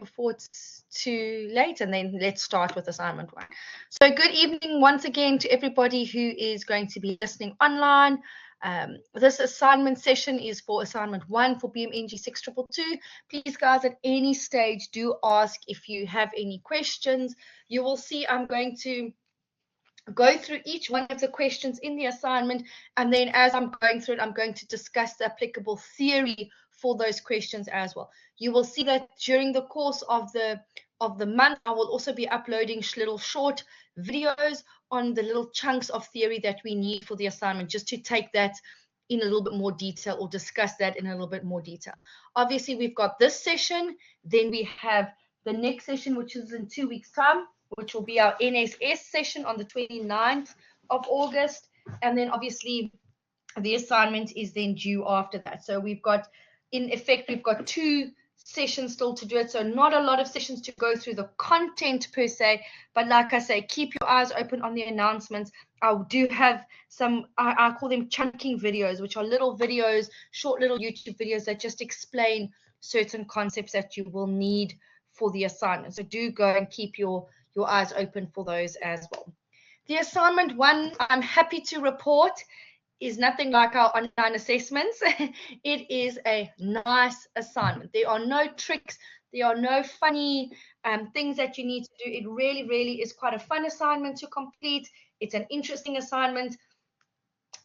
before it's too late, and then let's start with assignment 1. So good evening once again to everybody who is going to be listening online. This assignment session is for assignment 1 for BMNG6222. Please, guys, at any stage, do ask if you have any questions. You will see I'm going to go through each one of the questions in the assignment, and then as I'm going through it, I'm going to discuss the applicable theory for those questions as well. You will see that during the course of the month, I will also be uploading little short videos on the little chunks of theory that we need for the assignment, just to take that in a little bit more detail or discuss that in a little bit more detail. Obviously, we've got this session, then we have the next session, which is in 2 weeks' time, which will be our NSS session on the 29th of August. And then obviously the assignment is then due after that. So we've got, in effect, we've got 2 sessions still to do it. So not a lot of sessions to go through the content per se, but like I say, keep your eyes open on the announcements. I do have some, I call them chunking videos, which are little videos, short little YouTube videos that just explain certain concepts that you will need for the assignment. So do go and keep your eyes open for those as well. The assignment 1, I'm happy to report, is nothing like our online assessments. It is a nice assignment. There are no tricks. There are no funny things that you need to do. It really, really is quite a fun assignment to complete. It's an interesting assignment.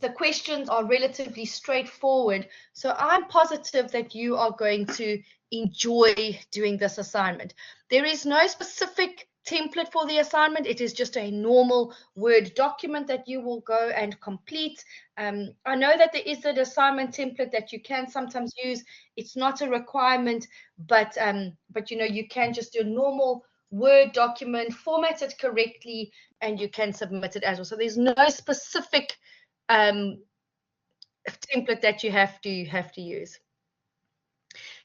The questions are relatively straightforward. So I'm positive that you are going to enjoy doing this assignment. There is no specific template for the assignment. It is just a normal Word document that you will go and complete. I know that there is an assignment template that you can sometimes use. It's not a requirement, but you know, you can just do a normal Word document, format it correctly, and you can submit it as well. So there's no specific template that you have to use.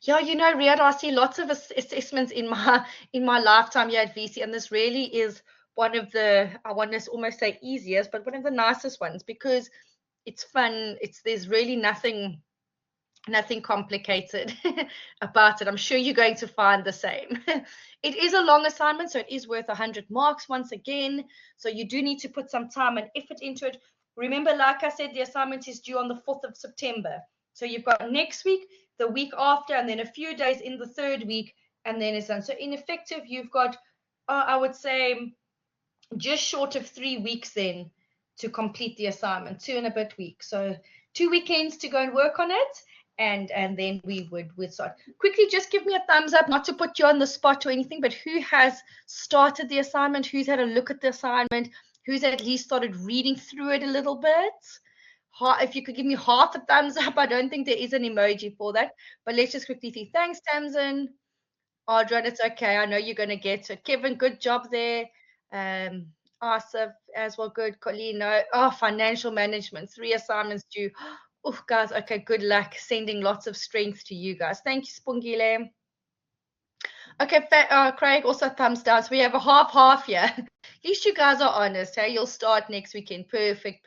Yeah, you know, Riyadh, I see lots of assessments in my lifetime here at VC, and this really is one of the, I want to almost say easiest, but one of the nicest ones, because it's fun. There's really nothing complicated about it. I'm sure you're going to find the same. It is a long assignment, so it is worth 100 marks once again. So you do need to put some time and effort into it. Remember, like I said, the assignment is due on the 4th of September. So you've got next week, the week after, and then a few days in the 3rd week, and then it's done. So in effective, you've got, I would say, just short of 3 weeks then to complete the assignment, 2 and a bit weeks. So 2 weekends to go and work on it. And then we'd start. Quickly, just give me a thumbs up, not to put you on the spot or anything, but who has started the assignment, who's had a look at the assignment, who's at least started reading through it a little bit. If you could give me half a thumbs up. I don't think there is an emoji for that, but let's just quickly see. Thanks, Tamsin. Audra, it's okay. I know you're going to get it. Kevin, good job there. Asif as well, good. Colino, financial management, 3 assignments due. Oh, guys, okay, good luck. Sending lots of strength to you guys. Thank you, Spungile. Okay, Craig, also thumbs down. So we have a half here. At least you guys are honest, hey? You'll start next weekend. Perfect.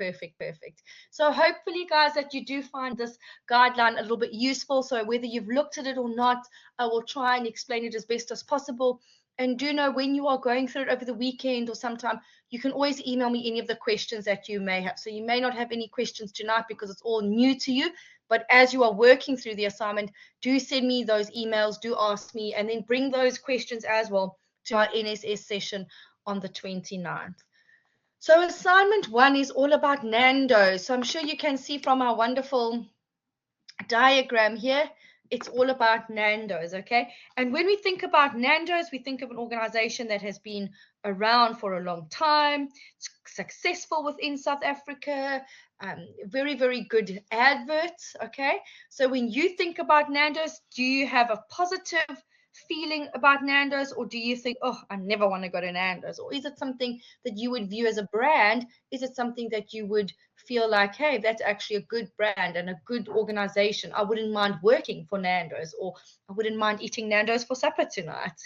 So hopefully, guys, that you do find this guideline a little bit useful. So whether you've looked at it or not, I will try and explain it as best as possible. And do know, when you are going through it over the weekend or sometime, you can always email me any of the questions that you may have. So you may not have any questions tonight because it's all new to you. But as you are working through the assignment, do send me those emails, do ask me, and then bring those questions as well to our NSS session on the 29th. So assignment 1 is all about Nando's. So I'm sure you can see from our wonderful diagram here, it's all about Nando's, okay? And when we think about Nando's, we think of an organization that has been around for a long time, successful within South Africa, very, very good adverts, okay? So when you think about Nando's, do you have a positive feeling about Nando's, or do you think, oh, I never want to go to Nando's? Or is it something that you would view as a brand? Is it something that you would feel like, hey, that's actually a good brand and a good organization? I wouldn't mind working for Nando's, or I wouldn't mind eating Nando's for supper tonight.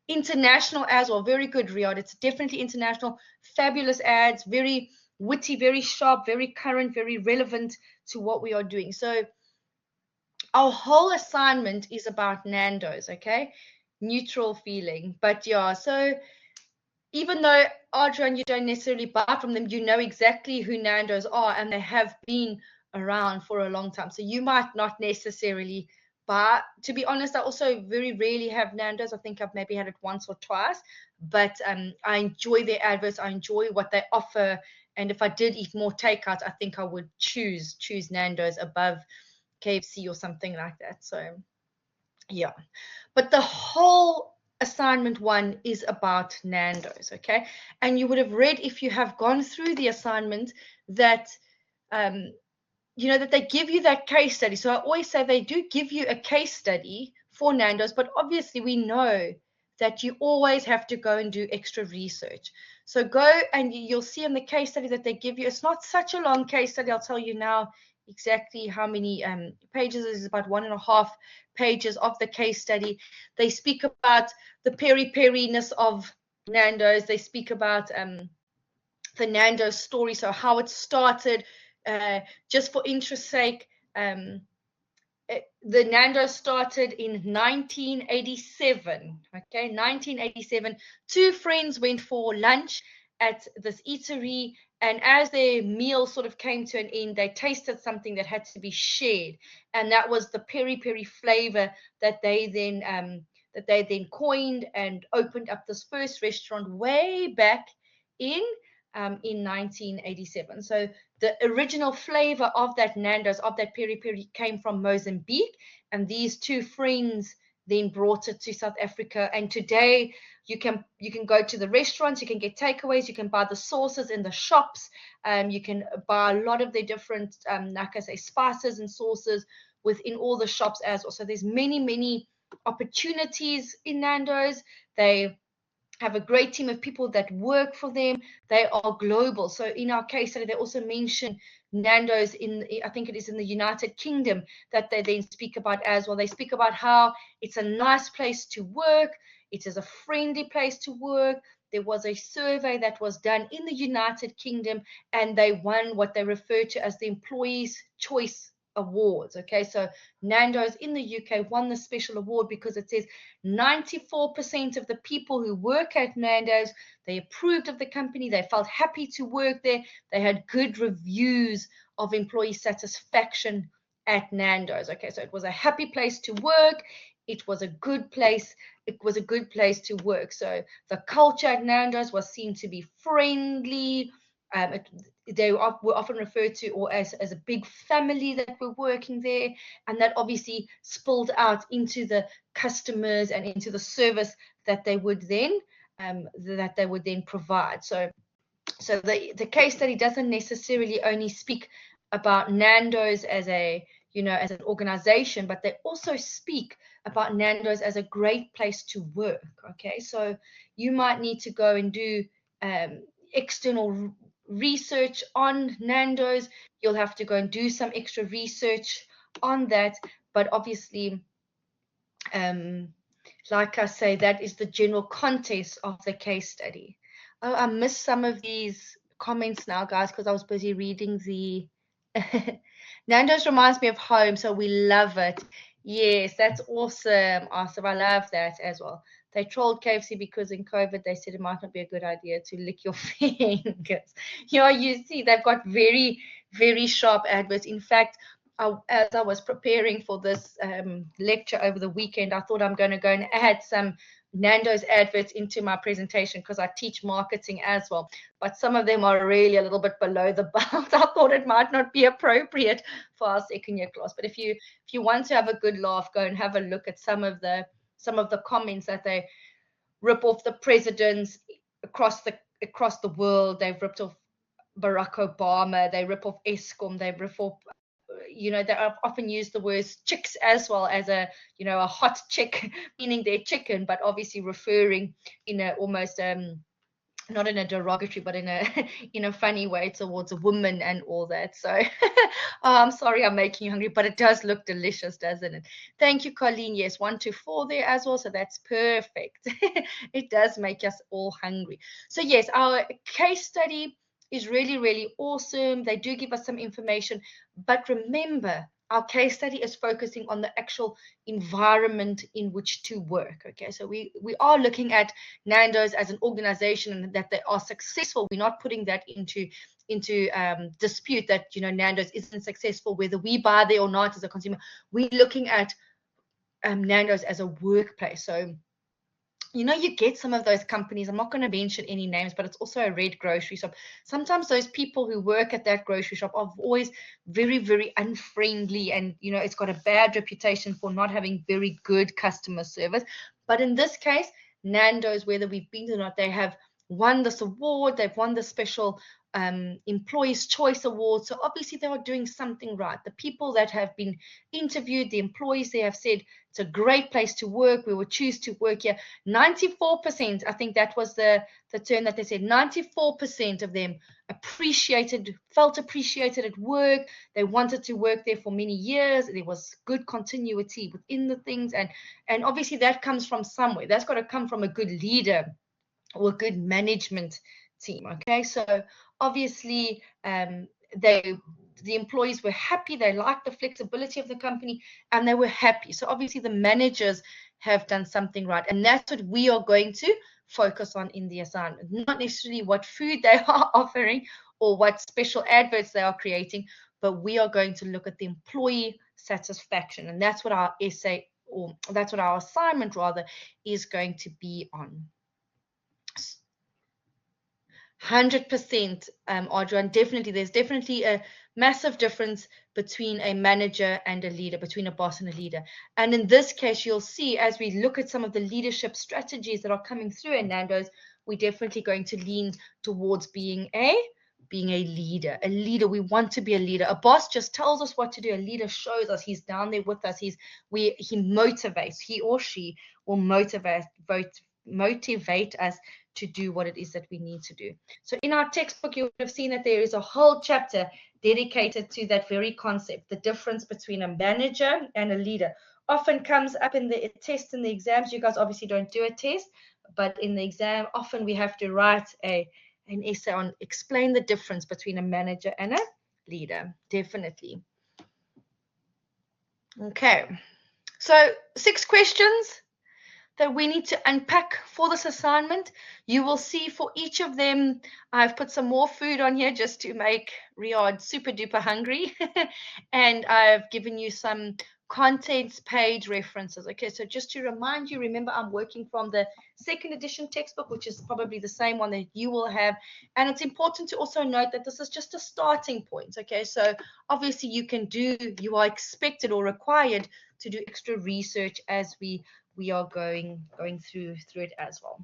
International as well, very good, Riyadh. It's definitely international. Fabulous ads, very witty, very sharp, very current, very relevant to what we are doing. So our whole assignment is about Nando's, okay? neutral feeling. But yeah, so even though Adrian, you don't necessarily buy from them, you know exactly who Nando's are, and they have been around for a long time. So you might not necessarily buy. To be honest, I also very rarely have Nando's. I think I've maybe had it once or twice, but I enjoy their adverts. I enjoy what they offer, and if I did eat more takeout, I think I would choose Nando's above KFC or something like that. So yeah, but the whole assignment 1 is about Nando's, okay? And you would have read, if you have gone through the assignment, that you know that they give you that case study. So I always say they do give you a case study for Nando's, but obviously we know that you always have to go and do extra research. So go and you'll see in the case study that they give you, it's not such a long case study. I'll tell you now exactly how many pages. It is about 1.5 pages of the case study. They speak about the peri-periness of Nando's. They speak about the Nando's story, so how it started. Just for interest's sake, the Nando's started in 1987. Okay, 1987. 2 friends went for lunch at this eatery, and as their meal sort of came to an end, they tasted something that had to be shared, and that was the peri-peri flavor that they then coined and opened up this first restaurant way back in 1987. So the original flavor of that Nando's, of that peri-peri, came from Mozambique, and these 2 friends then brought it to South Africa. And today you can go to the restaurants, you can get takeaways, you can buy the sauces in the shops, you can buy a lot of the different, like I say, spices and sauces within all the shops as well. So there's many opportunities in Nando's. They have a great team of people that work for them. They are global. So in our case study, they also mention Nando's I think it is in the United Kingdom, that they then speak about as well. They speak about how it's a nice place to work. It is a friendly place to work. There was a survey that was done in the United Kingdom, and they won what they refer to as the Employees' Choice Awards. Okay, so Nando's in the UK won the special award because it says 94% of the people who work at Nando's, they approved of the company, they felt happy to work there, they had good reviews of employee satisfaction at Nando's. Okay, so it was a happy place to work. It was a good place. It was a good place to work. So the culture at Nando's was seen to be friendly. They were often referred to or as a big family that were working there, and that obviously spilled out into the customers and into the service that they would then provide. So the case study doesn't necessarily only speak about Nando's as an organization, but they also speak about Nando's as a great place to work. Okay, so you might need to go and do external research on Nando's. You'll have to go and do some extra research on that, but obviously, like I say, that is the general context of the case study. Oh, I missed some of these comments now, guys, because I was busy reading the Nando's reminds me of home, so we love it. Yes, that's awesome. Awesome. I love that as well. They trolled KFC because in COVID they said it might not be a good idea to lick your fingers. Yeah, you see, they've got very, very sharp adverts. In fact, as I was preparing for this lecture over the weekend, I thought I'm going to go and add some Nando's adverts into my presentation because I teach marketing as well. But some of them are really a little bit below the belt. I thought it might not be appropriate for our second year class. But if you want to have a good laugh, go and have a look at some of the comments that they rip off the presidents across the world. They've ripped off Barack Obama. They rip off Eskom. They rip off, they often use the words chicks as well as a hot chick, meaning their chicken, but obviously referring almost not in a derogatory, but in a funny way towards a woman and all that. So I'm sorry I'm making you hungry, but it does look delicious, doesn't it? Thank you, Colleen. Yes, 1 to 4 there as well. So that's perfect. It does make us all hungry. So yes, our case study is really, really awesome. They do give us some information, but remember, our case study is focusing on the actual environment in which to work. Okay, so we are looking at Nando's as an organization and that they are successful. We're not putting that into dispute that, you know, Nando's isn't successful whether we buy there or not as a consumer. We're looking at Nando's as a workplace. So, you know, you get some of those companies, I'm not going to mention any names, but it's also a red grocery shop. Sometimes those people who work at that grocery shop are always very, very unfriendly, and, you know, it's got a bad reputation for not having very good customer service. But in this case, Nando's, whether we've been or not, they have won this award, they've won the special Employees' Choice Award. So obviously they are doing something right. The people that have been interviewed, the employees, they have said it's a great place to work. We would choose to work here. 94%, I think that was the term that they said, 94% of them felt appreciated at work. They wanted to work there for many years. There was good continuity within the things. And obviously that comes from somewhere. That's got to come from a good leader or a good management team. Okay, so obviously the employees were happy, they liked the flexibility of the company, and they were happy. So obviously the managers have done something right, and that's what we are going to focus on in the assignment, not necessarily what food they are offering or what special adverts they are creating, but we are going to look at the employee satisfaction, and that's what our essay, or that's what our assignment rather, is going to be on. 100%, Adrian, definitely. There's definitely a massive difference between a manager and a leader, between a boss and a leader. And in this case, you'll see as we look at some of the leadership strategies that are coming through in Nando's, we're definitely going to lean towards being a leader. A leader, we want to be a leader. A boss just tells us what to do. A leader shows us, he's down there with us. He motivates, he or she will motivate us to do what it is that we need to do. So in our textbook, you would have seen that there is a whole chapter dedicated to that very concept. The difference between a manager and a leader often comes up in the test and the exams. You guys obviously don't do a test, but in the exam, often we have to write an essay on explain the difference between a manager and a leader. Definitely. Okay, so 6 questions that we need to unpack for this assignment. You will see for each of them, I've put some more food on here just to make Riyadh super duper hungry. And I've given you some contents page references. Okay, so just to remind you, remember I'm working from the 2nd edition textbook, which is probably the same one that you will have. And it's important to also note that this is just a starting point. Okay, so obviously you are expected or required to do extra research as we are going through it as well.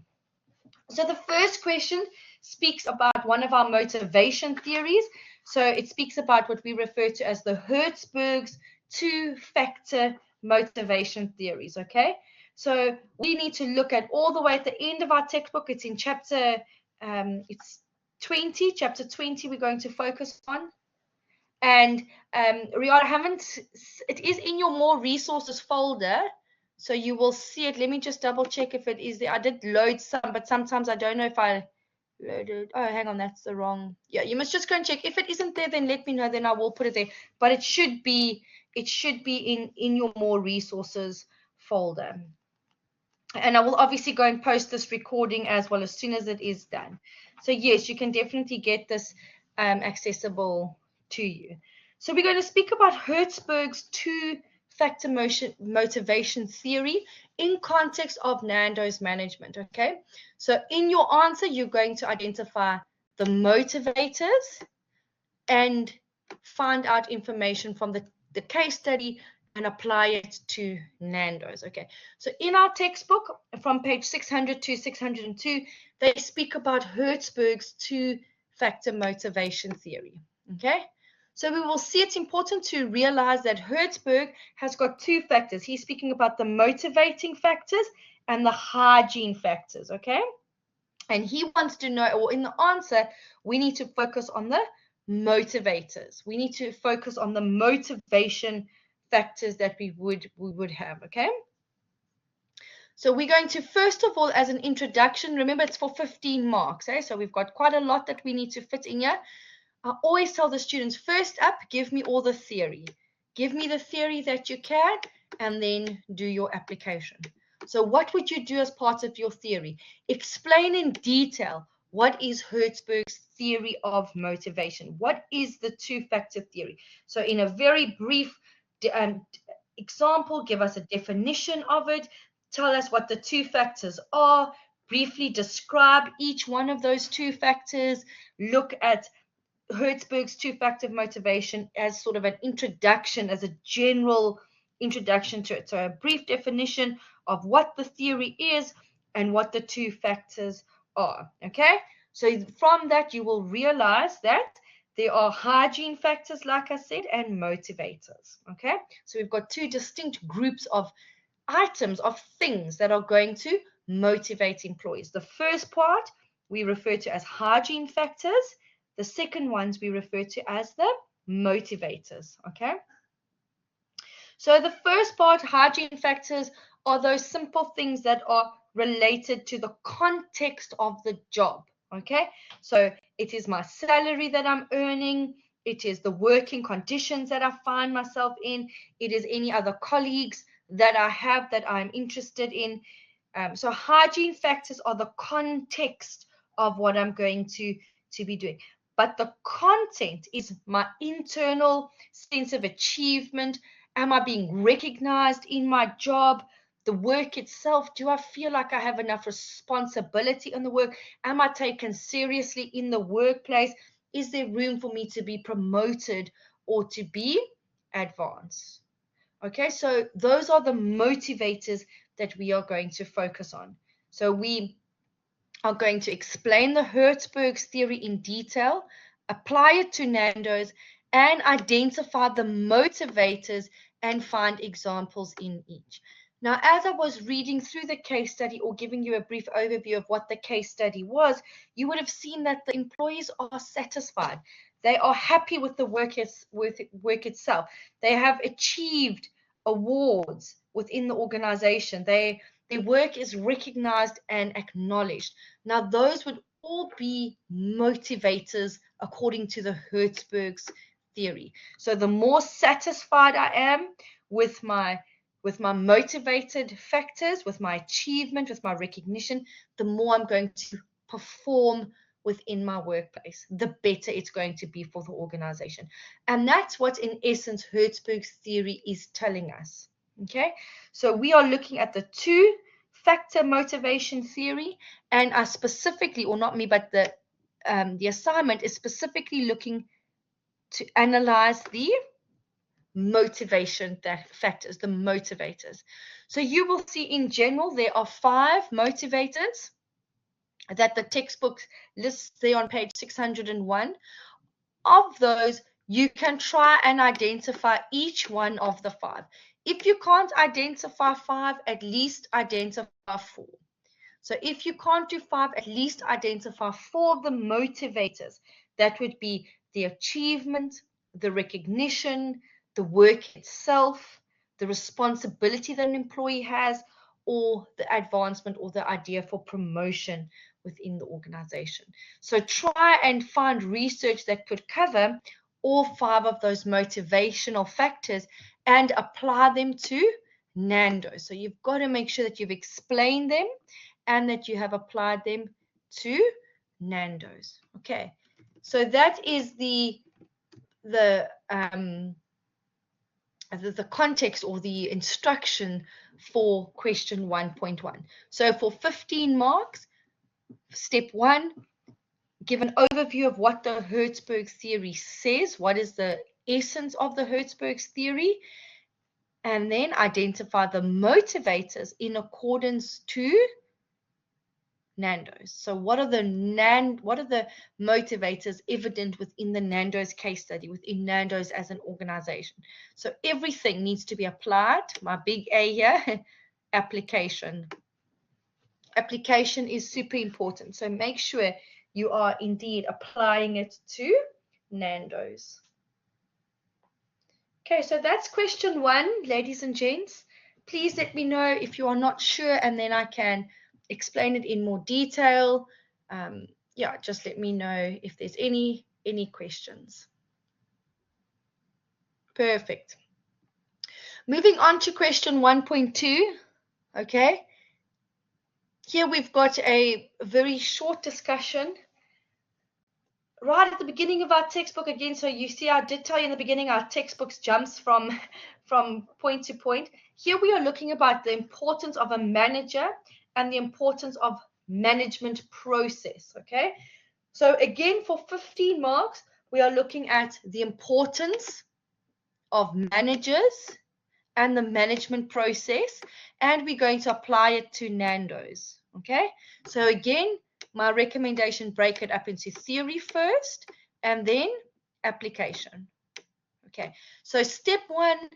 So the first question speaks about one of our motivation theories. So it speaks about what we refer to as the Hertzberg's 2-factor motivation theories. Okay, so we need to look at all the way at the end of our textbook. It's in chapter it's 20, chapter 20 we're going to focus on. And Riyadh, it is in your more resources folder. So you will see it. Let me just double check if it is there. I did load some, but sometimes I don't know if I loaded. Oh, hang on, that's the wrong. Yeah, you must just go and check. If it isn't there, then let me know. Then I will put it there. But it should be in your more resources folder. And I will obviously go and post this recording as well as soon as it is done. So yes, you can definitely get this accessible to you. So we're going to speak about Hertzberg's 2-factor motivation theory in context of Nando's management. Okay, so in your answer, you're going to identify the motivators and find out information from the case study and apply it to Nando's. Okay, so in our textbook from page 600 to 602, they speak about Hertzberg's 2-factor motivation theory. Okay, so we will see it's important to realize that Hertzberg has got 2 factors. He's speaking about the motivating factors and the hygiene factors. Okay, and he wants to know, or in the answer, we need to focus on the motivators. We need to focus on the motivation factors that we would have. Okay, so we're going to, first of all, as an introduction, remember it's for 15 marks. So we've got quite a lot that we need to fit in here. I always tell the students, first up, give me all the theory. give me the theory that you can, and then do your application. So what would you do as part of your theory? Explain in detail what is Hertzberg's theory of motivation. What is the two-factor theory? So in a very brief example, give us a definition of it. Tell us what the two factors are. Briefly describe each one of those two factors. Look at Hertzberg's two-factor motivation as sort of an introduction, as a general introduction to it. So a brief definition of what the theory is and what the two factors are. Okay, so from that you will realize that there are hygiene factors, like I said, and motivators. Okay, so we've got two distinct groups of items, of things that are going to motivate employees. The first part we refer to as hygiene factors. The second ones we refer to as the motivators. Okay, so the first part, hygiene factors, are those simple things that are related to the context of the job. Okay, so it is my salary that I'm earning, it is the working conditions that I find myself in, it is any other colleagues that I have that I'm interested in. So hygiene factors are the context of what I'm going to be doing. But the content is my internal sense of achievement. Am I being recognized in my job? The work itself, do I feel like I have enough responsibility on the work? Am I taken seriously in the workplace? Is there room for me to be promoted or to be advanced? Okay, so those are the motivators that we are going to focus on. So we are going to explain the Hertzberg's theory in detail, apply it to Nando's, and identify the motivators and find examples in each. Now, as I was reading through the case study or giving you a brief overview of what the case study was, you would have seen that the employees are satisfied. They are happy with the work itself. They have achieved awards within the organization. Their work is recognized and acknowledged. Now, those would all be motivators according to the Hertzberg's theory. So the more satisfied I am with my motivated factors, with my achievement, with my recognition, the more I'm going to perform within my workplace, the better it's going to be for the organization. And that's what, in essence, Hertzberg's theory is telling us. Okay, so we are looking at the two-factor motivation theory, and I specifically, or not me, but the assignment is specifically looking to analyze the motivation factors, the motivators. So you will see in general there are 5 motivators that the textbook lists there on page 601. Of those, you can try and identify each one of the 5. If you can't identify 5, at least identify 4. So if you can't do 5, at least identify 4 of the motivators. That would be the achievement, the recognition, the work itself, the responsibility that an employee has, or the advancement or the idea for promotion within the organization. So try and find research that could cover all 5 of those motivational factors and apply them to Nando's. So you've got to make sure that you've explained them and that you have applied them to Nando's. Okay, so that is the context or the instruction for question 1.1. So for 15 marks, step 1, give an overview of what the Hertzberg theory says, what is the essence of the Hertzberg theory, and then identify the motivators in accordance to Nando's. So what are the motivators evident within the Nando's case study, within Nando's as an organization? So everything needs to be applied. My big A here, application. Application is super important. So make sure you are indeed applying it to Nando's. Okay, so that's question 1, ladies and gents. Please let me know if you are not sure, and then I can explain it in more detail. Yeah, just let me know if there's any questions. Perfect. Moving on to question 1.2. Okay. Here we've got a very short discussion right at the beginning of our textbook again. So you see, I did tell you in the beginning, our textbooks jumps from point to point. Here we are looking about the importance of a manager and the importance of management process. Okay. So again, for 15 marks, we are looking at the importance of managers and the management process, and we're going to apply it to Nando's. Okay, so again, my recommendation, break it up into theory first and then application. Okay, so step one,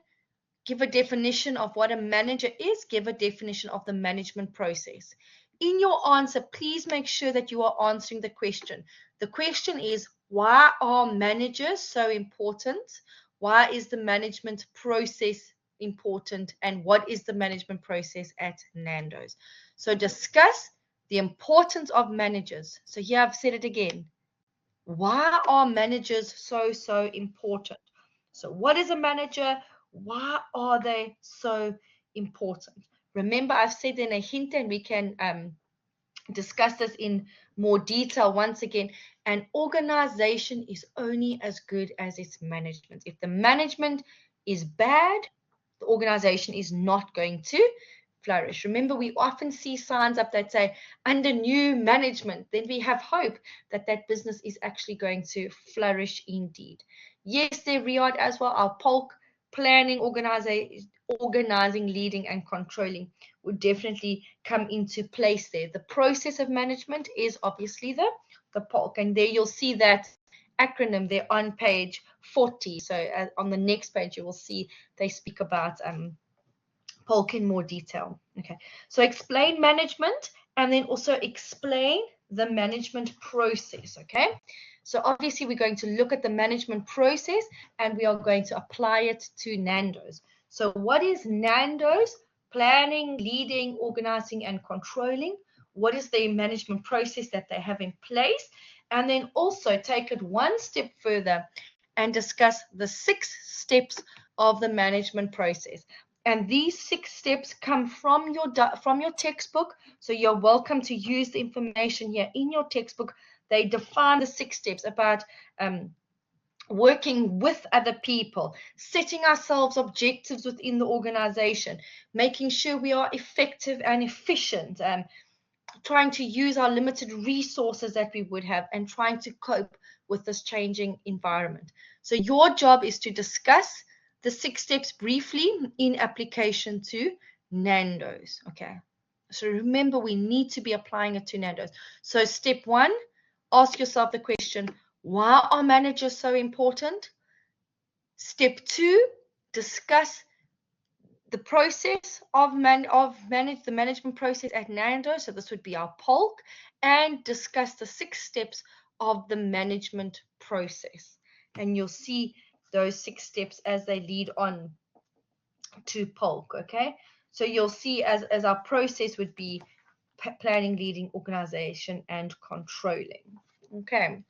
give a definition of what a manager is, give a definition of the management process. In your answer, please make sure that you are answering the question. The question is, why are managers so important? Why is the management process important? And what is the management process at Nando's? So discuss the importance of managers. So here I've said it again. Why are managers so important? So what is a manager? Why are they so important? Remember, I've said in a hint, and we can discuss this in more detail once again. An organization is only as good as its management. If the management is bad, the organization is not going to flourish. Remember, we often see signs up that say under new management, then we have hope that that business is actually going to flourish indeed. Yes, there Riyadh as well, our POLC, planning, organizing, leading, and controlling would definitely come into place there. The process of management is obviously the POLC, and there you'll see that acronym there on page 40. So on the next page, you will see they speak about POLC in more detail. Okay, so explain management and then also explain the management process. Okay, so obviously we're going to look at the management process and we are going to apply it to Nando's. So what is Nando's? Planning, leading, organizing, and controlling. What is the management process that they have in place? And then also take it one step further and discuss the 6 steps of the management process. And these 6 steps come from your textbook. So you're welcome to use the information here in your textbook. They define the 6 steps about working with other people, setting ourselves objectives within the organization, making sure we are effective and efficient, trying to use our limited resources that we would have, and trying to cope with this changing environment. So your job is to discuss the 6 steps briefly in application to Nando's. Okay, so remember, we need to be applying it to Nando's. So step 1, ask yourself the question, why are managers so important? Step 2, discuss the process of the management process at Nando's. So this would be our POLC, and discuss the 6 steps of the management process. And you'll see those 6 steps as they lead on to POLC. Okay, so you'll see as our process would be planning, leading, organization, and controlling. Okay,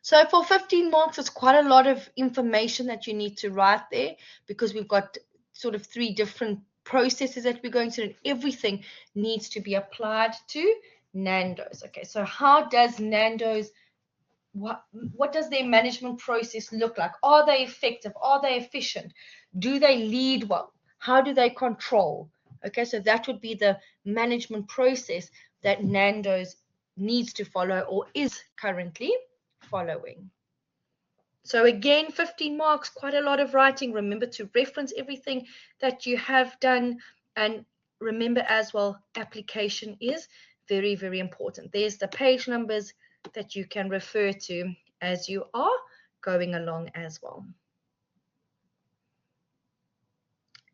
so for 15 marks, it's quite a lot of information that you need to write there, because we've got sort of 3 different processes that we're going through, and everything needs to be applied to Nando's. Okay, so how does Nando's, what does their management process look like? Are they effective? Are they efficient? Do they lead well? How do they control? Okay, so that would be the management process that Nando's needs to follow or is currently following. So again, 15 marks, quite a lot of writing. Remember to reference everything that you have done, and remember as well, application is very, very important. There's the page numbers that you can refer to as you are going along as well.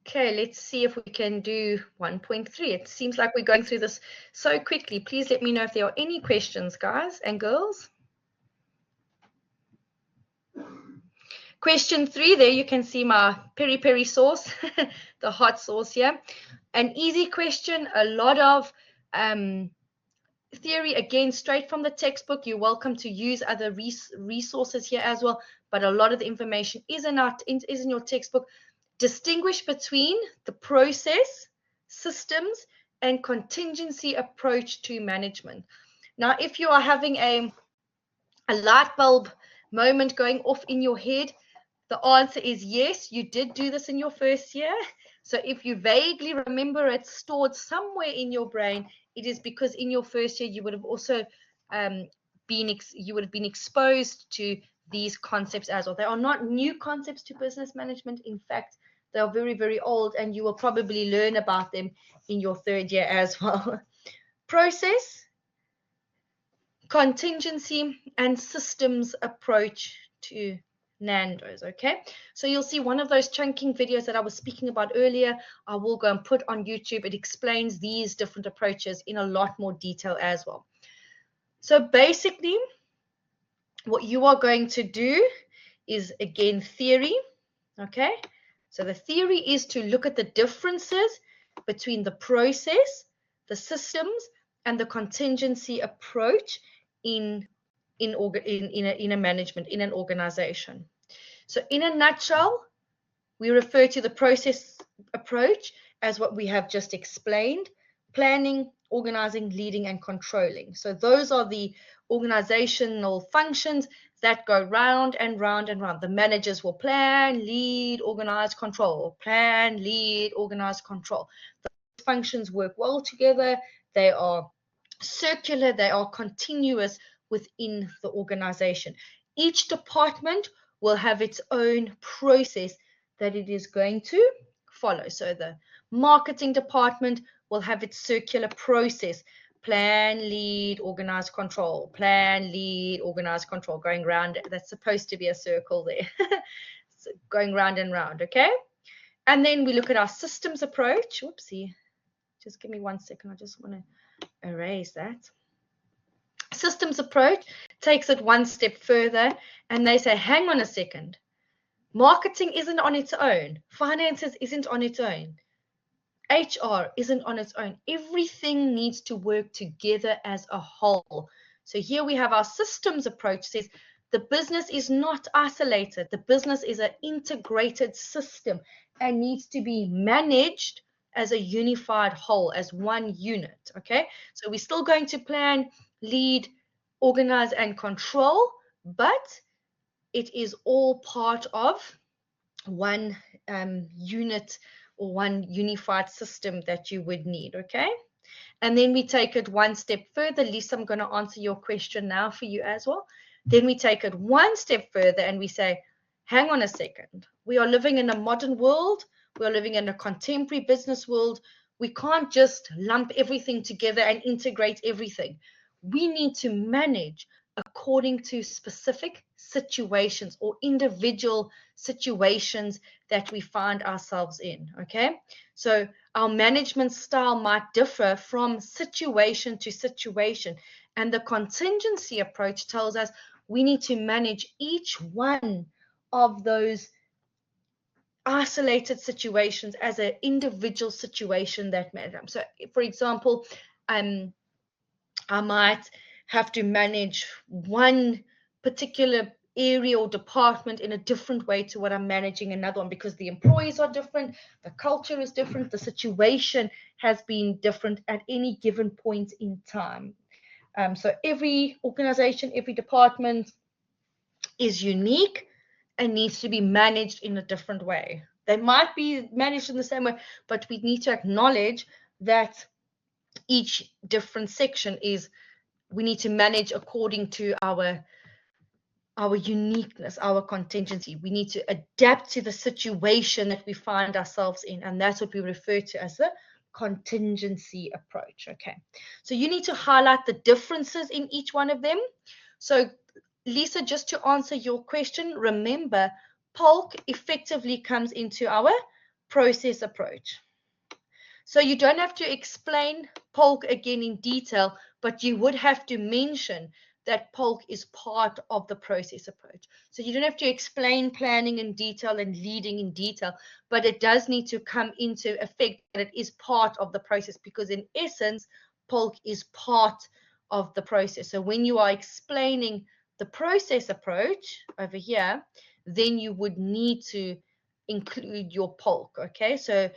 Okay, let's see if we can do 1.3. It seems like we're going through this so quickly. Please let me know if there are any questions, guys and girls. Question 3, there you can see my peri-peri sauce, the hot sauce here. An easy question, a lot of theory, again, straight from the textbook. You're welcome to use other resources here as well, but a lot of the information is in your textbook. Distinguish between the process, systems, and contingency approach to management. Now, if you are having a light bulb moment going off in your head, the answer is yes, you did do this in your first year. So if you vaguely remember it stored somewhere in your brain, it is because in your first year you would have also been exposed to these concepts as well. They are not new concepts to business management. In fact, they are very, very old, and you will probably learn about them in your third year as well. Process, contingency, and systems approach to Nando's. Okay, so you'll see one of those chunking videos that I was speaking about earlier. I will go and put on YouTube. It explains these different approaches in a lot more detail as well. So basically, what you are going to do is, again, theory. Okay, so the theory is to look at the differences between the process, the systems, and the contingency approach in a management, in an organization. So in a nutshell, we refer to the process approach as what we have just explained: planning, organizing, leading, and controlling. So those are the organizational functions that go round and round and round. The managers will plan, lead, organize, control. Plan, lead, organize, control. Those functions work well together. They are circular, they are continuous within the organization. Each department will have its own process that it is going to follow. So the marketing department will have its circular process: plan, lead, organize, control. Plan, lead, organize, control. Going round, that's supposed to be a circle there. So going round and round, okay? And then we look at our systems approach. Whoopsie. Just give me 1 second. I just want to erase that. Systems approach takes it one step further, and they say, hang on a second. Marketing isn't on its own. Finances isn't on its own. HR isn't on its own. Everything needs to work together as a whole. So here we have our systems approach. Says the business is not isolated. The business is an integrated system and needs to be managed as a unified whole, as one unit. Okay, so we're still going to plan, lead, organize, and control, but it is all part of one unit or one unified system that you would need. Okay, and then we take it one step further. Lisa, I'm going to answer your question now for you as well. Then we take it one step further and we say, hang on a second. We are living in a modern world. We are living in a contemporary business world. We can't just lump everything together and integrate everything. We need to manage according to specific situations or individual situations that we find ourselves in. Okay, so our management style might differ from situation to situation, and the contingency approach tells us we need to manage each one of those isolated situations as an individual situation that matters. So for example, I might have to manage one particular area or department in a different way to what I'm managing another one, because the employees are different, the culture is different, the situation has been different at any given point in time. So every organization, every department is unique and needs to be managed in a different way. They might be managed in the same way, but we need to acknowledge that each different section is, we need to manage according to our uniqueness, our contingency. We need to adapt to the situation that we find ourselves in, and that's what we refer to as the contingency approach. Okay, so you need to highlight the differences in each one of them. So Lisa, just to answer your question, remember, POLC effectively comes into our process approach. So you don't have to explain POLC again in detail, but you would have to mention that POLC is part of the process approach. So you don't have to explain planning in detail and leading in detail, but it does need to come into effect that it is part of the process, because in essence, POLC is part of the process. So when you are explaining the process approach over here, then you would need to include your polk. Okay, so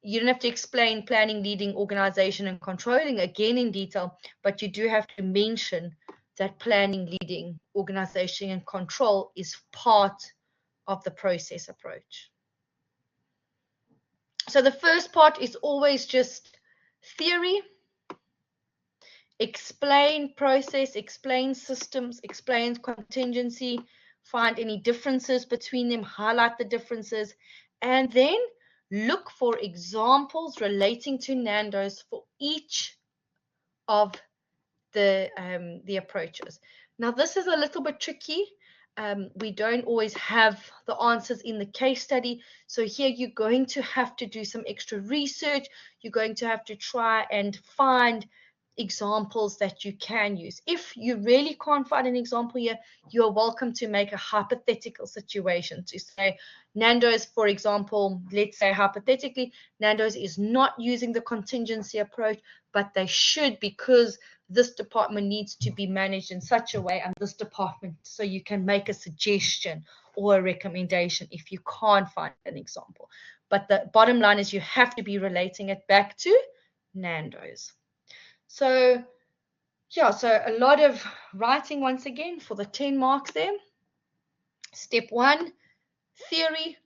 you don't have to explain planning, leading, organization, and controlling again in detail, but you do have to mention that planning, leading, organization, and control is part of the process approach. So the first part is always just theory. Explain process, explain systems, explain contingency, find any differences between them, highlight the differences, and then look for examples relating to Nando's for each of the approaches. Now, this is a little bit tricky. We don't always have the answers in the case study. So here you're going to have to do some extra research. You're going to have to try and find examples that you can use. If you really can't find an example here, you're welcome to make a hypothetical situation to say Nando's, for example, let's say hypothetically, Nando's is not using the contingency approach, but they should, because this department needs to be managed in such a way, and this department, so you can make a suggestion or a recommendation if you can't find an example. But the bottom line is you have to be relating it back to Nando's. So yeah, so a lot of writing once again for the 10 marks there. Step 1, theory,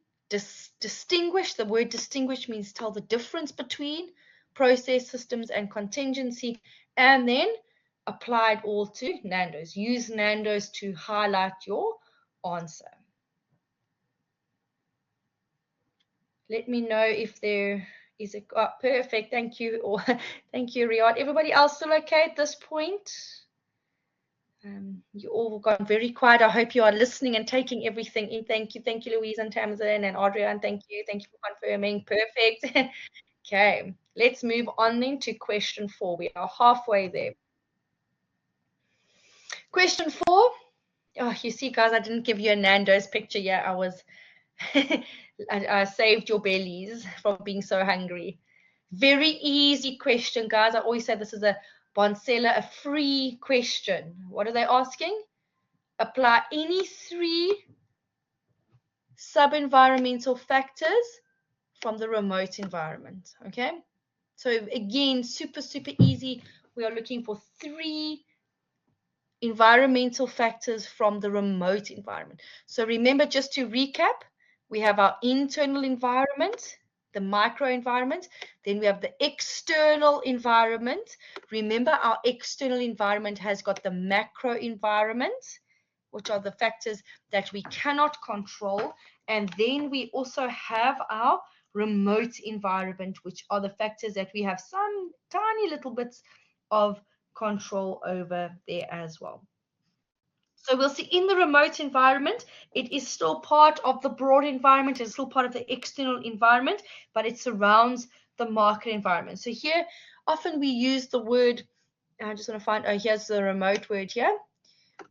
distinguish. The word distinguish means tell the difference between process, systems, and contingency, and then apply it all to Nando's. Use Nando's to highlight your answer. Let me know if there is a perfect. Thank you, or thank you, Riyadh. Everybody else still okay at this point? You all got very quiet. I hope you are listening and taking everything in. Thank you, Louise and Tamsin and Adrian. Thank you for confirming. Perfect. Okay, let's move on then to question 4. We are halfway there. Question 4. Oh, you see, guys, I didn't give you a Nando's picture yet. I was, I saved your bellies from being so hungry. Very easy question, guys. I always say this is a Bonsella, a free question. What are they asking? Apply any 3 sub-environmental factors from the remote environment. Okay, so again, super easy. We are looking for 3 environmental factors from the remote environment. So remember, just to recap, we have our internal environment, the microenvironment, then we have the external environment. Remember, our external environment has got the macro environment, which are the factors that we cannot control, and then we also have our remote environment, which are the factors that we have some tiny little bits of control over there as well. So we'll see in the remote environment, it is still part of the broad environment, it's still part of the external environment, but it surrounds the market environment. So here, often we use the word, I just want to find, oh, here's the remote word here.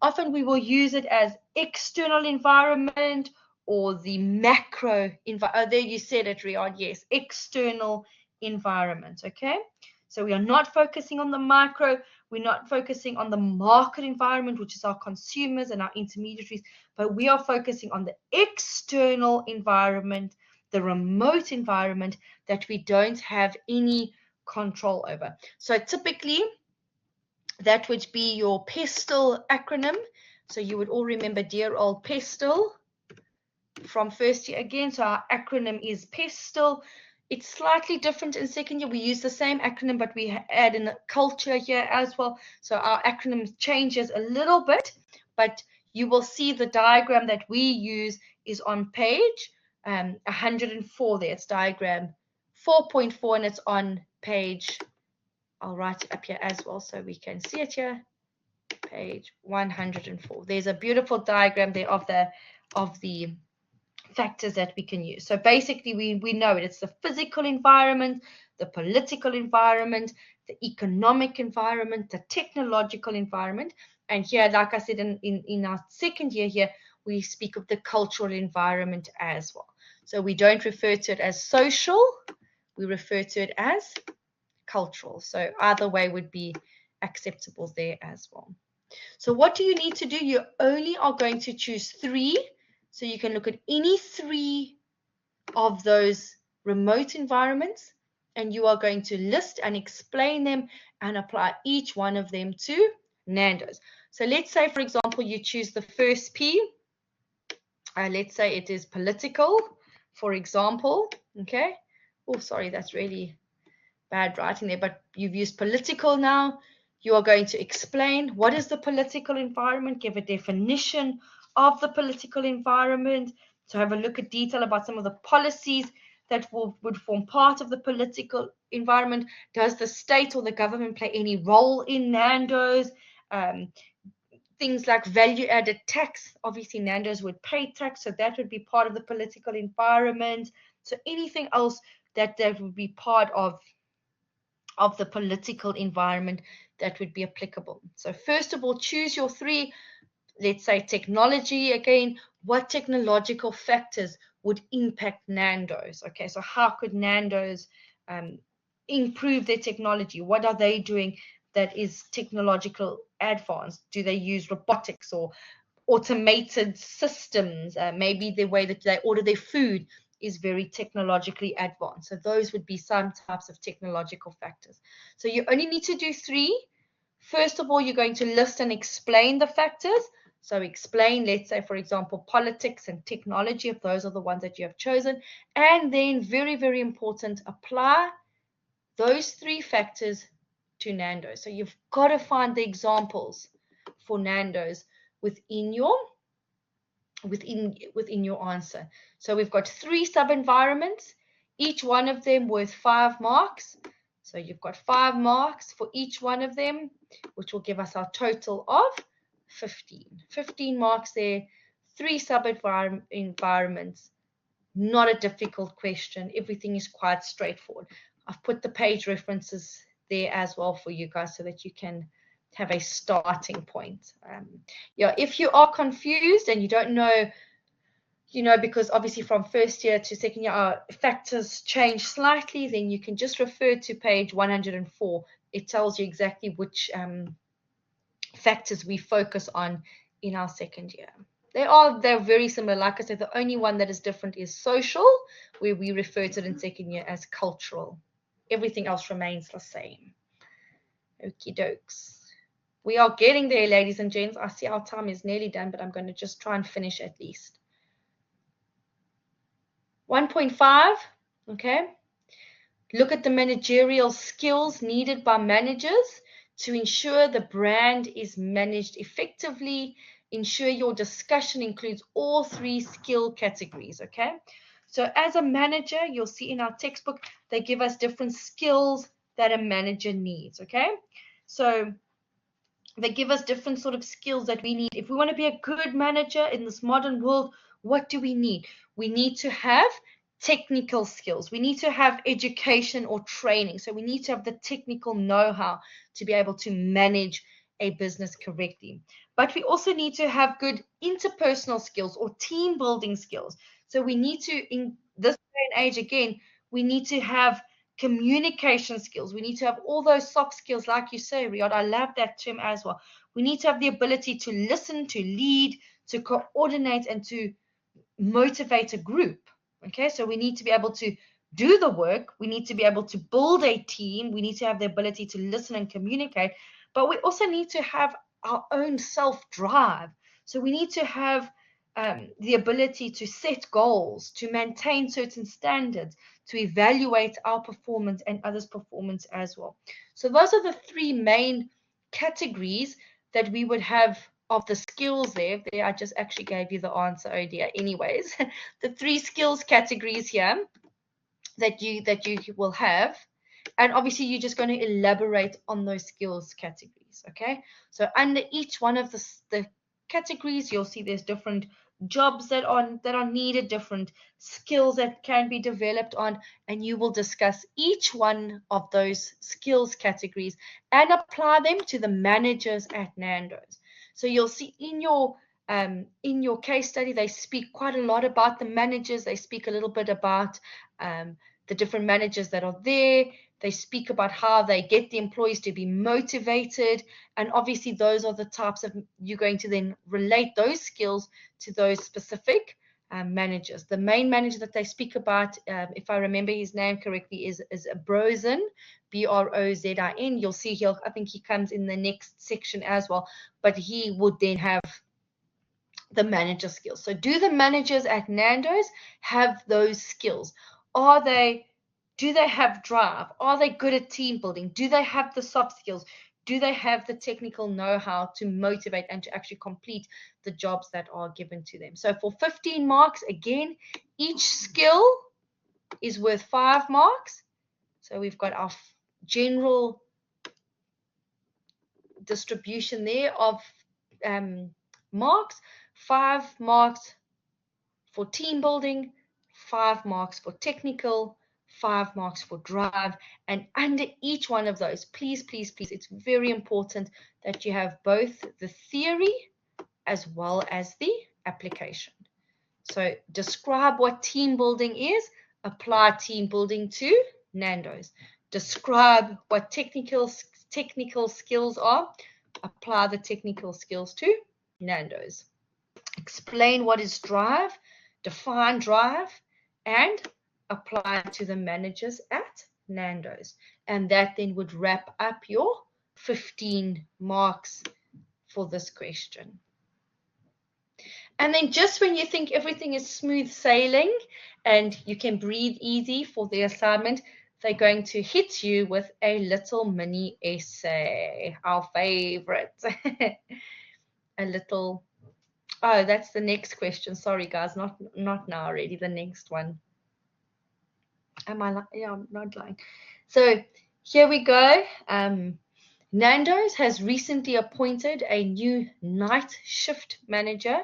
Often we will use it as external environment or the macro environment. Oh, there you said it, Riyadh. Yes, external environment. Okay, so we are not focusing on the micro. We're not focusing on the market environment, which is our consumers and our intermediaries, but we are focusing on the external environment, the remote environment that we don't have any control over. So typically, that would be your PESTEL acronym. So you would all remember dear old PESTEL from first year again. So our acronym is PESTEL. It's slightly different in second year. We use the same acronym, but we add in a culture here as well. So our acronym changes a little bit, but you will see the diagram that we use is on page 104 there. It's diagram 4.4 and it's on page, I'll write it up here as well so we can see it here. Page 104. There's a beautiful diagram there of the factors that we can use. So basically we know it. It's the physical environment, the political environment, the economic environment, the technological environment. And here, like I said, in our second year here, we speak of the cultural environment as well. So we don't refer to it as social, we refer to it as cultural. So either way would be acceptable there as well. So what do you need to do? You only are going to choose 3. So you can look at any 3 of those remote environments, and you are going to list and explain them and apply each one of them to Nando's. So let's say, for example, you choose the first P. Let's say it is political, for example. Okay. Oh, sorry, that's really bad writing there, but you've used political now. You are going to explain what is the political environment, give a definition of the political environment, to have a look at detail about some of the policies that would form part of the political environment. Does the state or the government play any role in Nando's? Things like value-added tax. Obviously, Nando's would pay tax, so that would be part of the political environment. So anything else that would be part of the political environment that would be applicable. So first of all, choose your three. Let's say technology again. What technological factors would impact Nando's? Okay, so how could Nando's improve their technology? What are they doing that is technological advanced? Do they use robotics or automated systems? Maybe the way that they order their food is very technologically advanced. So those would be some types of technological factors. So you only need to do three. First of all, you're going to list and explain the factors. So explain, let's say, for example, politics and technology, if those are the ones that you have chosen. And then, very, very important, apply those three factors to Nando's. So you've got to find the examples for Nando's within your answer. So we've got 3 sub-environments, each one of them worth 5 marks. So you've got 5 marks for each one of them, which will give us our total of 15. 15 marks there, 3 sub-environments. Not a difficult question. Everything is quite straightforward. I've put the page references there as well for you guys so that you can have a starting point. Yeah, if you are confused and you don't know, because obviously from first year to second year, our factors change slightly, then you can just refer to page 104. It tells you exactly which factors we focus on in our second year. They're very similar. Like I said, the only one that is different is social, where we refer to it in second year as cultural. Everything else remains the same. Okie dokes. We are getting there, ladies and gents. I see our time is nearly done, but I'm going to just try and finish at least. 1.5, okay. Look at the managerial skills needed by managers to ensure the brand is managed effectively. Ensure your discussion includes all 3 skill categories, okay? So as a manager, you'll see in our textbook, they give us different skills that a manager needs, okay? So they give us different sort of skills that we need. If we want to be a good manager in this modern world, what do we need? We need to have technical skills. We need to have education or training. So we need to have the technical know-how to be able to manage a business correctly. But we also need to have good interpersonal skills or team building skills. So we need to, in this day and age, again, we need to have communication skills. We need to have all those soft skills, like you say, Riyadh. I love that term as well. We need to have the ability to listen, to lead, to coordinate, and to motivate a group. Okay, so we need to be able to do the work. We need to be able to build a team. We need to have the ability to listen and communicate. But we also need to have our own self-drive. So we need to have the ability to set goals, to maintain certain standards, to evaluate our performance and others' performance as well. So those are the 3 main categories that we would have of the skills there. I just actually gave you the answer, oh dear. Anyways, the 3 skills categories here that you will have. And obviously, you're just going to elaborate on those skills categories, okay? So under each one of the categories, you'll see there's different jobs that are needed, different skills that can be developed on, and you will discuss each one of those skills categories and apply them to the managers at Nando's. So you'll see in your case study, they speak quite a lot about the managers. They speak a little bit about the different managers that are there. They speak about how they get the employees to be motivated. And obviously, those are the types of, you're going to then relate those skills to those specific managers. The main manager that they speak about, if I remember his name correctly, is Brozin, Brozin. You'll see here, I think he comes in the next section as well, but he would then have the manager skills. So do the managers at Nando's have those skills? Do they have drive? Are they good at team building? Do they have the soft skills? Do they have the technical know-how to motivate and to actually complete the jobs that are given to them? So for 15 marks, again, each skill is worth 5 marks. So we've got our general distribution there of marks. 5 marks for team building, 5 marks for technical, 5 marks for drive. And under each one of those, please, it's very important that you have both the theory as well as the application. So describe what team building is, apply team building to Nando's. Describe what technical skills are, apply the technical skills to Nando's. Explain what is drive, define drive, and apply it to the managers at Nando's. And that then would wrap up your 15 marks for this question. And then just when you think everything is smooth sailing and you can breathe easy for the assignment, they're going to hit you with a little mini essay, our favorite. A little, oh, that's the next question. Sorry, guys, not now already, the next one. Am I lying? Yeah, I'm not lying. So here we go. Nando's has recently appointed a new night shift manager.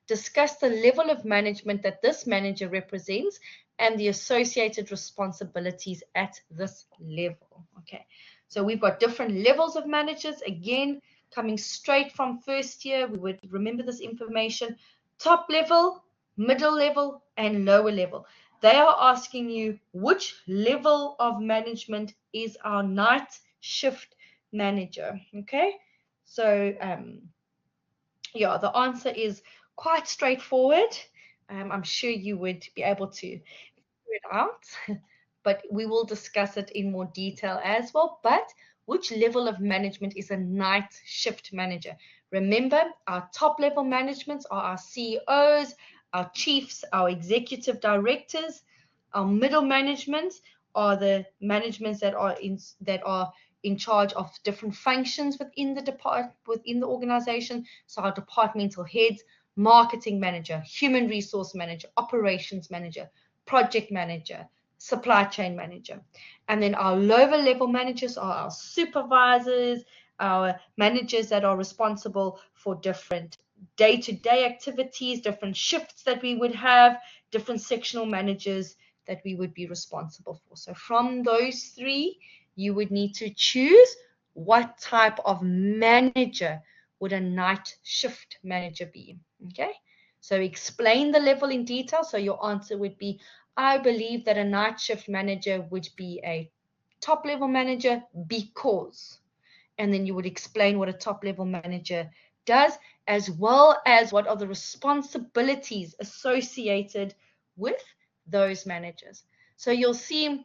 Discuss the level of management that this manager represents and the associated responsibilities at this level. Okay, so we've got different levels of managers. Again, coming straight from first year, we would remember this information. Top level, middle level, and lower level. They are asking you which level of management is our night shift manager. Okay, so yeah, the answer is quite straightforward. I'm sure you would be able to figure it out, but we will discuss it in more detail as well. But which level of management is a night shift manager? Remember, our top level managements are our CEOs, our chiefs, our executive directors. Our middle managements are the managements that are in charge of different functions within the organization. So our departmental heads, marketing manager, human resource manager, operations manager, project manager, supply chain manager. And then our lower level managers are our supervisors, our managers that are responsible for different day-to-day activities, different shifts that we would have, different sectional managers that we would be responsible for. So from those three, you would need to choose what type of manager would a night shift manager be. Okay, so explain the level in detail. So your answer would be, I believe that a night shift manager would be a top level manager because, and then you would explain what a top level manager does, as well as what are the responsibilities associated with those managers. So you'll see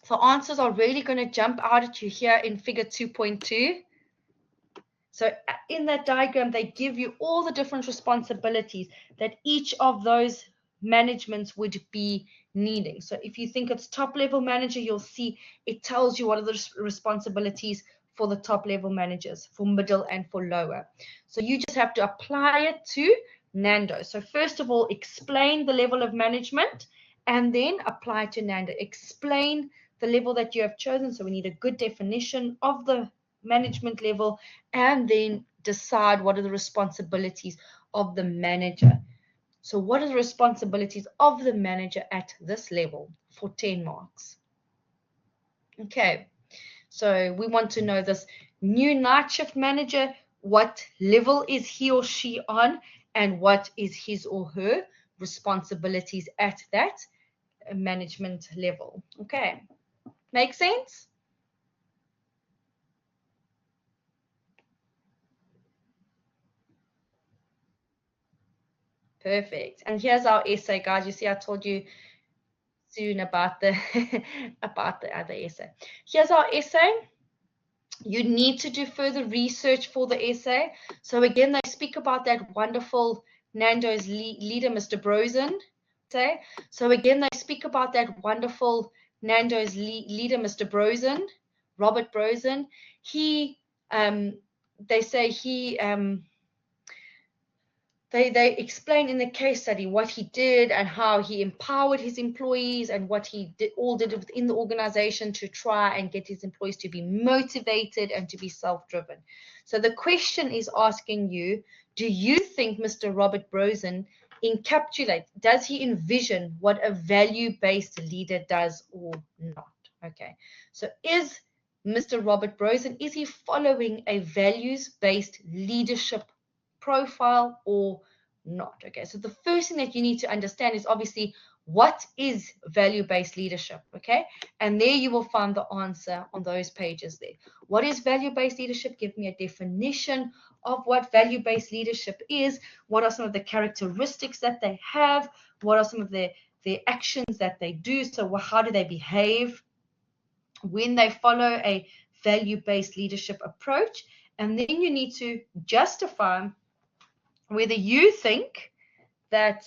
the answers are really going to jump out at you here in figure 2.2. So in that diagram, they give you all the different responsibilities that each of those managements would be needing. So if you think it's top level manager, you'll see it tells you what are the responsibilities for the top level managers, for middle and for lower. So you just have to apply it to Nando. So first of all, explain the level of management and then apply to Nando. Explain the level that you have chosen. So we need a good definition of the management level and then decide what are the responsibilities of the manager. So what are the responsibilities of the manager at this level for 10 marks? Okay, so we want to know this new night shift manager, what level is he or she on and what is his or her responsibilities at that management level. Okay, make sense? Perfect. And here's our essay, guys. You see, I told you soon about the about the other essay. Here's our essay. You need to do further research for the essay. So again, they speak about that wonderful Nando's leader, Mr. Brosen. So again, they speak about that wonderful Nando's leader, Mr. Brosen, Robert Brosen. He, they say he, they explain in the case study what he did and how he empowered his employees and what he did within the organization to try and get his employees to be motivated and to be self-driven. So the question is asking you, do you think Mr. Robert Brosen encapsulates, does he envision what a value-based leader does or not? Okay, so is Mr. Robert Brosen, is he following a values-based leadership profile or not? Okay, so the first thing that you need to understand is obviously what is value-based leadership, okay? And there you will find the answer on those pages there. What is value-based leadership? Give me a definition of what value-based leadership is. What are some of the characteristics that they have? What are some of their actions that they do? So how do they behave when they follow a value-based leadership approach? And then you need to justify whether you think that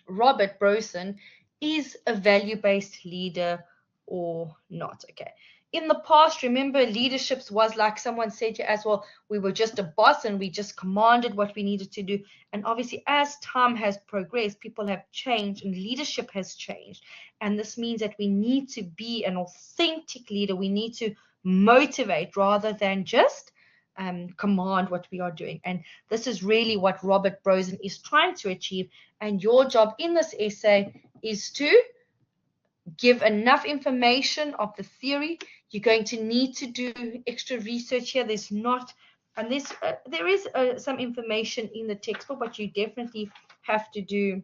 Robert Brosen is a value-based leader or not. Okay. In the past, remember, leadership was like someone said to you as well, we were just a boss and we just commanded what we needed to do. And obviously, as time has progressed, people have changed and leadership has changed. And this means that we need to be an authentic leader. We need to motivate rather than just command what we are doing. And this is really what Robert Brosen is trying to achieve. And your job in this essay is to give enough information of the theory. You're going to need to do extra research here. There's not, and there is some information in the textbook, but you definitely have to do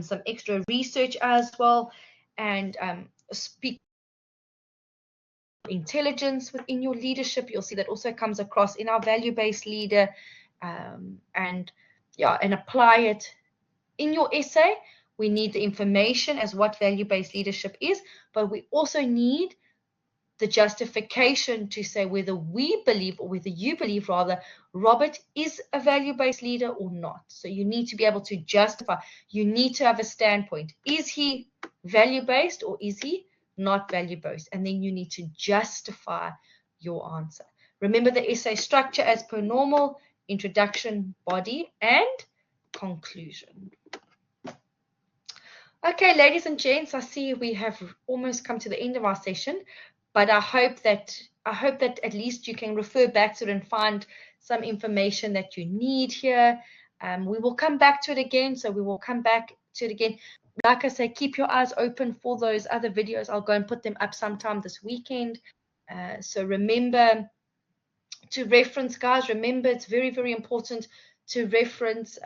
some extra research as well, and speak intelligence within your leadership. You'll see that also comes across in our value-based leader, and apply it in your essay. We need the information as what value-based leadership is, but we also need the justification to say whether we believe, or whether you believe rather, Robert is a value-based leader or not. So you need to be able to justify. You need to have a standpoint. Is he value-based or is he not value-based? And then you need to justify your answer. Remember the essay structure as per normal: introduction, body, and conclusion. Okay, ladies and gents, I see we have almost come to the end of our session, but I hope that at least you can refer back to it and find some information that you need here. We will come back to it again, so we will come back to it again. Like I say, keep your eyes open for those other videos. I'll go and put them up sometime this weekend. So remember to reference, guys. Remember, it's very, very important to reference.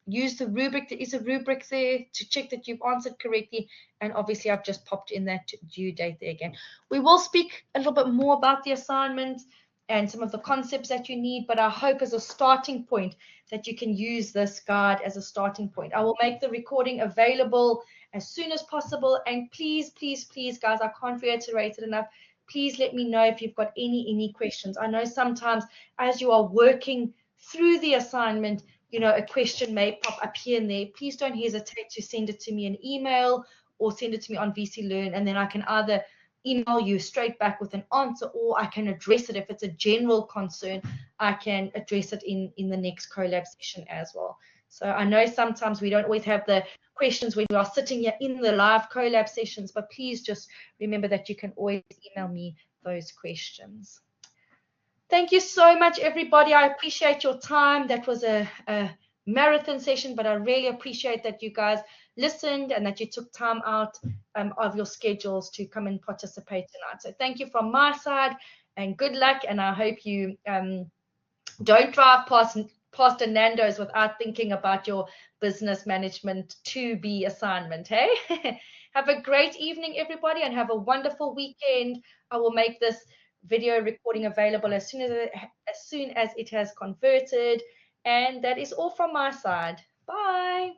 Use the rubric. There is a rubric there to check that you've answered correctly. And obviously, I've just popped in that due date there again. We will speak a little bit more about the assignment and some of the concepts that you need, but I hope as a starting point that you can use this guide as a starting point. I will make the recording available as soon as possible. And please, please, please, guys, I can't reiterate it enough. Please let me know if you've got any questions. I know sometimes as you are working through the assignment, you know, a question may pop up here and there. Please don't hesitate to send it to me in email or send it to me on VC Learn, and then I can either email you straight back with an answer, or I can address it. If it's a general concern, I can address it in the next collab session as well. So I know sometimes we don't always have the questions when we are sitting here in the live collab sessions, but please just remember that you can always email me those questions. Thank you so much, everybody. I appreciate your time. That was a marathon session, but I really appreciate that you guys listened and that you took time out of your schedules to come and participate tonight. So thank you from my side, and good luck. And I hope you don't drive past a Nando's without thinking about your business management 2B assignment. Hey, have a great evening, everybody, and have a wonderful weekend. I will make this video recording available as soon as it has converted, And that is all from my side. Bye.